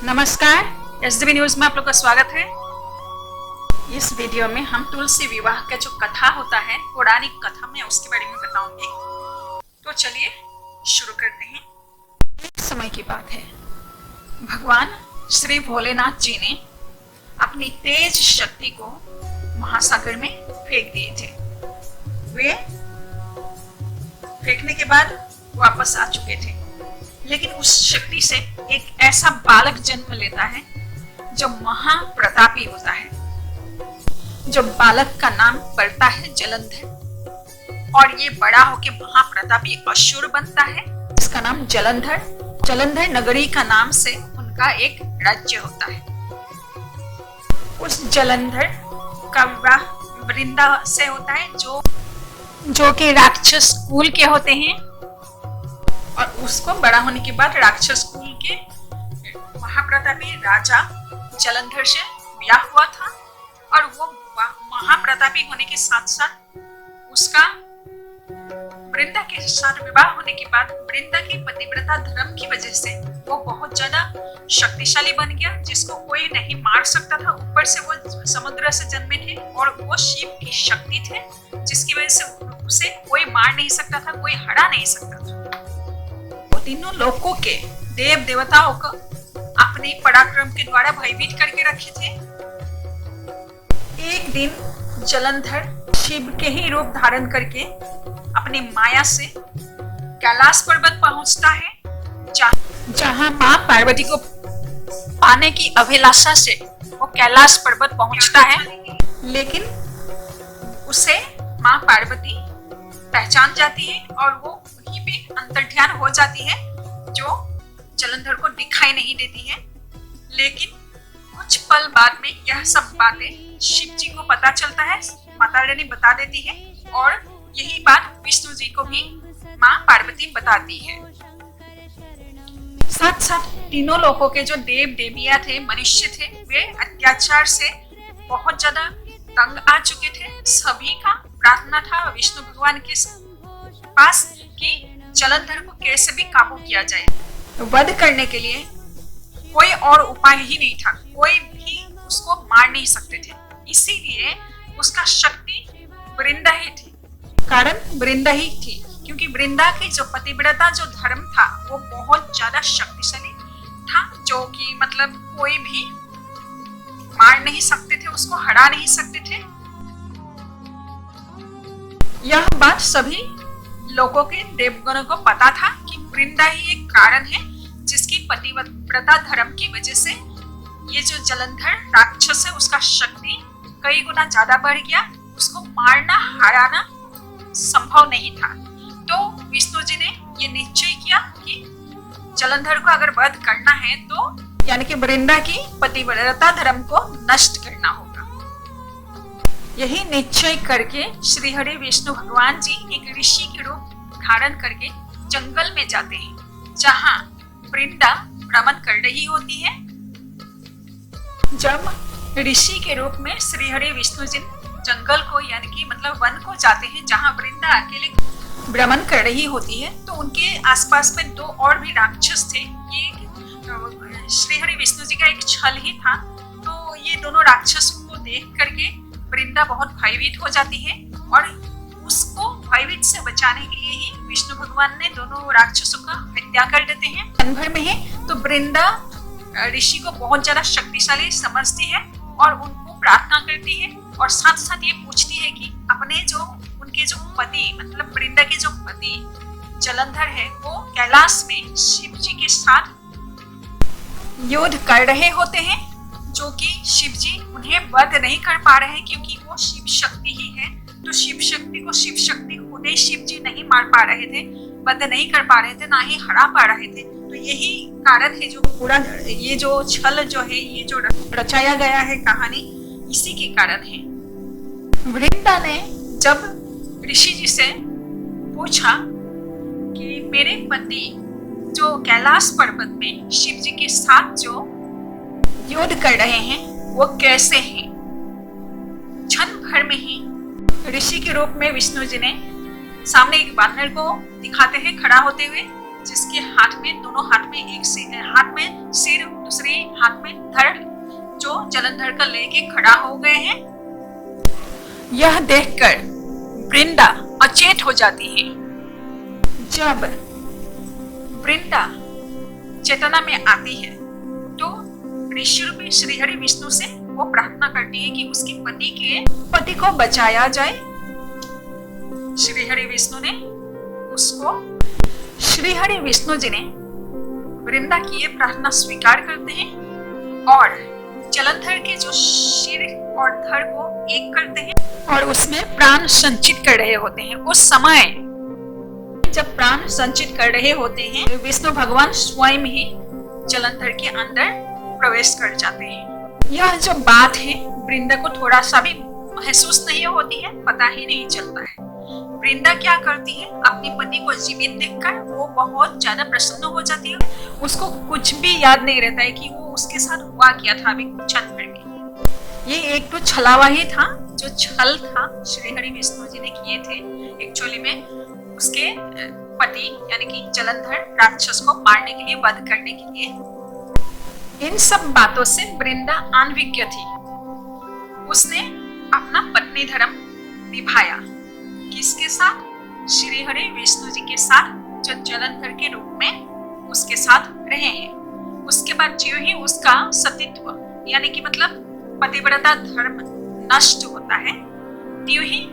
नमस्कार, SDB news में आप लोग का स्वागत है। इस वीडियो में हम तुलसी विवाह का जो कथा होता है, पौराणिक कथा में उसके बारे में बताऊंगी। तो चलिए शुरू करते हैं। एक समय की बात है, भगवान श्री भोलेनाथ जी ने अपनी तेज शक्ति को महासागर में फेंक दिए थे। वे फेंकने के बाद वापस आ चुके थे, लेकिन उस शक्ति से एक ऐसा बालक जन्म लेता है जो महाप्रतापी होता है। जो बालक का नाम पड़ता है जलंधर, और ये बड़ा होके महाप्रतापी असुर बनता है। इसका नाम जलंधर, जलंधर नगरी का नाम से उनका एक राज्य होता है। उस जलंधर का विवाह वृंदा से होता है, जो कि राक्षस कुल के होते हैं, और उसको बड़ा होने के बाद राक्षस कुल के महाप्रतापी राजा जलंधर से ब्याह हुआ था। और वो महाप्रतापी होने के साथ साथ उसका वृंदा के साथ विवाह होने के बाद वृंदा की पतिव्रता धर्म की वजह से वो बहुत ज्यादा शक्तिशाली बन गया, जिसको कोई नहीं मार सकता था। ऊपर से वो समुद्र से जन्मे थे और वो शिव की शक्ति थे, जिसकी वजह से उसे कोई मार नहीं सकता था, कोई हरा नहीं सकता था। तीनों लोकों के देव देवताओं को अपने पराक्रम के द्वारा भयभीत करके रखे थे। एक दिन जलंधर शिव के ही रूप धारण करके अपनी माया से कैलाश पर्वत पहुंचता है, जहां मां पार्वती को पाने की अभिलाषा से वो कैलाश पर्वत पहुंचता है। लेकिन उसे मां पार्वती पहचान जाती है और वो वहीं पे अंतर्ध्यान हो जाती है, जो जलंधर को दिखाई नहीं देती है। लेकिन कुछ पल बाद में यह सब बातें शिव जी को पता चलता है, माता रानी बता देती है, और यही बात विष्णु जी को भी मां पार्वती बताती है। साथ साथ तीनों लोगों के जो देव देवियां थे, मनुष्य थे, वे अत्याचार से बहुत ज्यादा तंग आ चुके थे। सभी का प्रार्थना था विष्णु भगवान के पास कि जलंधर को कैसे भी काबू किया जाए। वध करने के लिए कोई और उपाय ही नहीं था, कोई भी उसको मार नहीं सकते थे। इसीलिए उसका शक्ति वृंदा ही थी, कारण वृंदा ही थी, क्योंकि वृंदा की जो पतिव्रता जो धर्म था वो बहुत ज्यादा शक्तिशाली था, जो कि मतलब कोई भी मार नहीं सकते थे, उसको हरा नहीं सकते थे। यह बात सभी लोगों के देवगणों को पता था कि वृंदा ही एक कारण है जिसकी पतिव्रता धर्म की वजह से ये जो जलंधर राक्षस है उसका शक्ति कई गुना ज्यादा बढ़ गया। उसको मारना हराना संभव नहीं था। तो विष्णु जी ने ये निश्चय किया कि जलंधर को अगर वध करना है तो यानी कि वृंदा की पतिव्रता धर्म को नष्ट करना होगा। यही निश्चय करके श्री हरि विष्णु भगवान जी एक ऋषि के रूप धारण करके जंगल में जाते हैं, जहां वृंदा भ्रमण कर रही होती है। जब ऋषि के रूप में श्री हरि विष्णु जी जंगल को यानी कि मतलब वन को जाते हैं, जहां वृंदा अकेले भ्रमण कर रही होती है, तो उनके आसपास में दो और भी राक्षस थे। ये श्री हरि विष्णु जी का एक छल ही था। तो ये दोनों राक्षसों को देख करके वृंदा बहुत भयभीत हो जाती है, और उसको भयभीत से बचाने के लिए ही विष्णु भगवान ने दोनों राक्षसों का हत्या कर देते हैं क्षण भर में ही। तो वृंदा ऋषि को बहुत ज्यादा शक्तिशाली समझती है और उनको प्रार्थना करती है, और साथ साथ ये पूछती है कि अपने जो उनके जो पति मतलब वृंदा के जो पति जलंधर है वो कैलाश में शिव जी के साथ युद्ध कर रहे होते हैं, जो कि शिव जी उन्हें वध नहीं कर पा रहे हैं, क्योंकि वो शिव शक्ति ही है। तो शिव शक्ति को शिव शक्ति खुद ही शिव जी नहीं मार पा रहे थे, वध नहीं कर पा रहे थे, ना ही हरा पा रहे थे। तो यही कारण है, जो पूरा ये जो छल जो है, ये जो रचाया गया है कहानी, इसी के कारण है। वृंदा ने जब ऋषि जी से पूछा कि मेरे पति जो कैलाश पर्वत में शिव जी के साथ जो युद्ध कर रहे हैं वो कैसे हैं, क्षण भर में ही ऋषि के रूप में विष्णु जी ने सामने एक वानर को दिखाते हैं खड़ा होते हुए, जिसके हाथ में, दोनों हाथ में हाथ में सिर, दूसरे हाथ में धड़, जो जलंधर का लेके खड़ा हो गए हैं। यह देखकर वृंदा अचेत हो जाती है। जब वृंदा चेतना में आती है तो ऋषि रूपी श्रीहरि विष्णु से वो प्रार्थना करती है कि उसके पति को बचाया जाए। श्रीहरि विष्णु जी ने वृंदा की ये प्रार्थना स्वीकार करते हैं और जलंधर के जो सिर और धड़ को एक करते हैं और उसमें प्राण संचित कर रहे होते हैं। उस समय जब प्राण संचित कर रहे होते हैं, विष्णु भगवान स्वयं ही जलंधर के अंदर प्रवेश कर जाते हैं। यह जो बात है वृंदा को थोड़ा सा भी महसूस नहीं होती है, पता ही नहीं चलता है। वृंदा क्या करती है, अपने पति को जीवित देखकर वो बहुत ज्यादा प्रसन्न हो जाती है। उसको कुछ भी याद नहीं रहता है कि वो उसके साथ हुआ क्या था अभी क्षण भर में। ये एक तो छलावा ही था, जो छल था श्रीहरि विष्णु जी ने किए थे। एक्चुअली में उसके पति यानी कि जलंधर राक्षस को मारने के लिए, वध करने के लिए। इन सब बातों से वृंदा अनभिज्ञ थी। उसने अपना पत्नी धर्म निभाया। किसके साथ? श्रीहरि विष्णु जी के साथ, जो जलंधर के रूप में उसके साथ रहे हैं। उसके बाद जो ही उसका सतीत्व यानी कि मतलब पतिव्रता धर्म नष्ट होता है, त्यों ही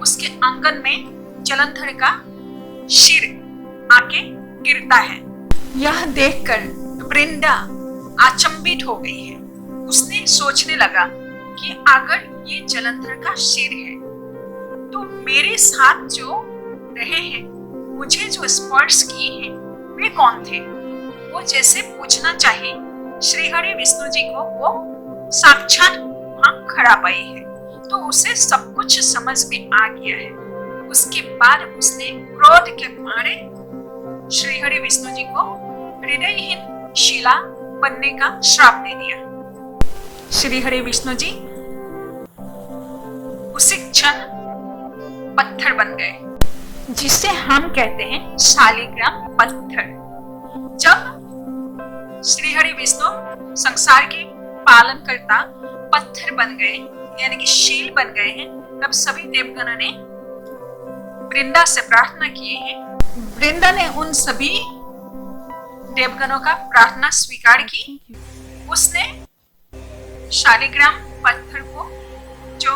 उसके आंगन में जलंधर का सिर आके गिरता है। यह देखकर वृंदा अचंभित हो गई है। उसने सोचने लगा कि अगर ये जलंधर का सिर है तो मेरे साथ जो रहे हैं, मुझे जो स्पर्श किए हैं, वे कौन थे? वो जैसे पूछना चाहे श्रीहरि विष्णु जी को, वो साक्षात वहां खड़ा पाई है। तो उसे सब कुछ समझ में आ गया है। उसके बाद उसने क्रोध के मारे श्रीहरि विष्णु जी को हृदयहीन शिला बनने का श्राप दे दिया। श्रीहरि विष्णु जी उसी क्षण पत्थर बन गए, जिसे हम कहते हैं शालिग्राम पत्थर। जब श्रीहरि विष्णु संसार के पालन करता पत्थर बन गए यानी कि शील बन गए हैं, तब सभी देवगणों ने वृंदा से प्रार्थना किए हैं। वृंदा ने उन सभी देवगणों का प्रार्थना स्वीकार की। उसने शालिग्राम पत्थर को, जो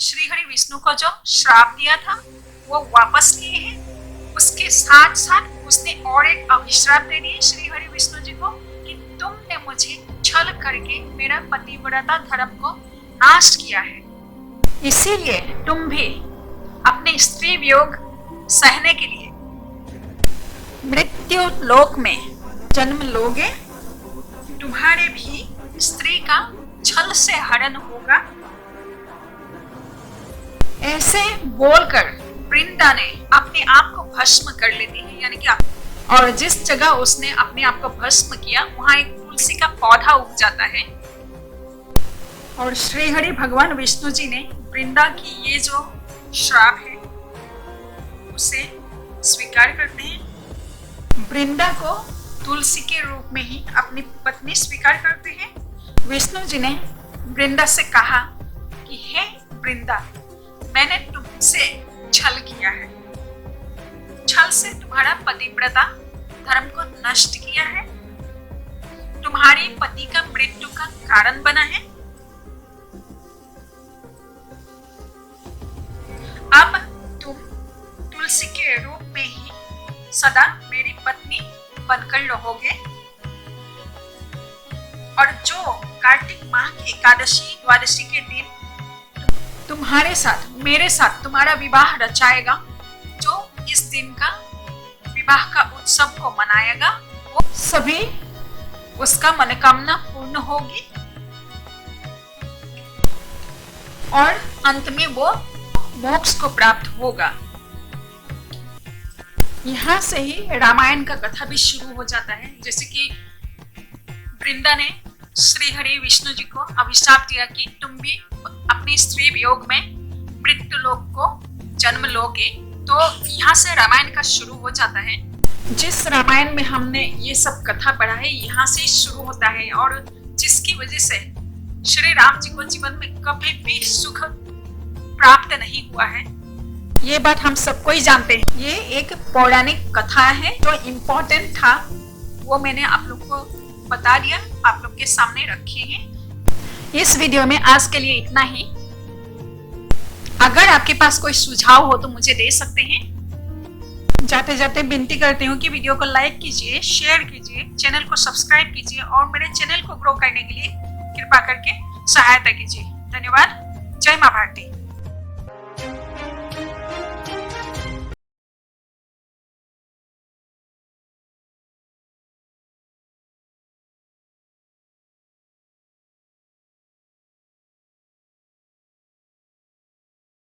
श्रीहरि विष्णु को जो श्राप दिया था, वो वापस लिए हैं। उसके साथ साथ उसने और एक अभिश्राप दे दिए श्रीहरि विष्णु जी को कि तुमने मुझे छल करके मेरा पतिव्रता धर्म को नाश किया है, इसीलिए तुम भी अपने स्त्री वियोग सहने के लिए मृत्यु लोक में जन्म लोगे। तुम्हारे भी स्त्री का छल से हरण होगा। ऐसे बोलकर वृंदा ने अपने आप को भस्म कर लेती है, यानी कि और जिस जगह उसने अपने आप को भस्म किया वहां एक तुलसी का पौधा उग जाता है। और श्रीहरि भगवान विष्णु जी ने वृंदा की ये जो श्राप है उसे स्वीकार करते हैं। वृंदा को तुलसी के रूप में ही अपनी पत्नी स्वीकार करते हैं। विष्णु जी ने वृंदा से कहा कि हे वृंदा, मैंने तुमसे छल किया है। छल से तुम्हारा पतिव्रता धर्म को नष्ट किया है, तुम्हारे पति का मृत्यु का कारण बना है। अब तुम तुलसी के रूप में ही सदा मेरी पत्नी बनकर रहोगे। और जो कार्तिक माह की एकादशी द्वादशी के दिन तुम्हारे साथ, मेरे साथ तुम्हारा विवाह रचाएगा, जो इस दिन का विवाह का उत्सव को मनाएगा, वो सभी उसका मनोकामना पूर्ण होगी और अंत में वो मोक्ष को प्राप्त होगा। यहाँ से ही रामायण का कथा भी शुरू हो जाता है। जैसे कि वृंदा ने श्रीहरि विष्णु जी को अभिशाप दिया कि तुम भी अपनी स्त्री वियोग में मृत्यु लोक को जन्म लोगे। तो यहाँ से रामायण का शुरू हो जाता है। जिस रामायण में हमने ये सब कथा पढ़ा है, यहाँ से शुरू होता है, और जिसकी वजह से श्री राम जी को जीवन में कभी भी सुख प्राप्त नहीं हुआ है, ये बात हम सबको ही जानते हैं। ये एक पौराणिक कथा है, जो इम्पोर्टेंट था वो मैंने आप लोग को बता दिया, आप लोग के सामने रखे हैं। इस वीडियो में आज के लिए इतना ही। अगर आपके पास कोई सुझाव हो तो मुझे दे सकते हैं। जाते जाते विनती करती हूँ कि वीडियो को लाइक कीजिए, शेयर कीजिए, चैनल को सब्सक्राइब कीजिए और मेरे चैनल को ग्रो करने के लिए कृपा करके सहायता कीजिए। धन्यवाद। जय मां भारती।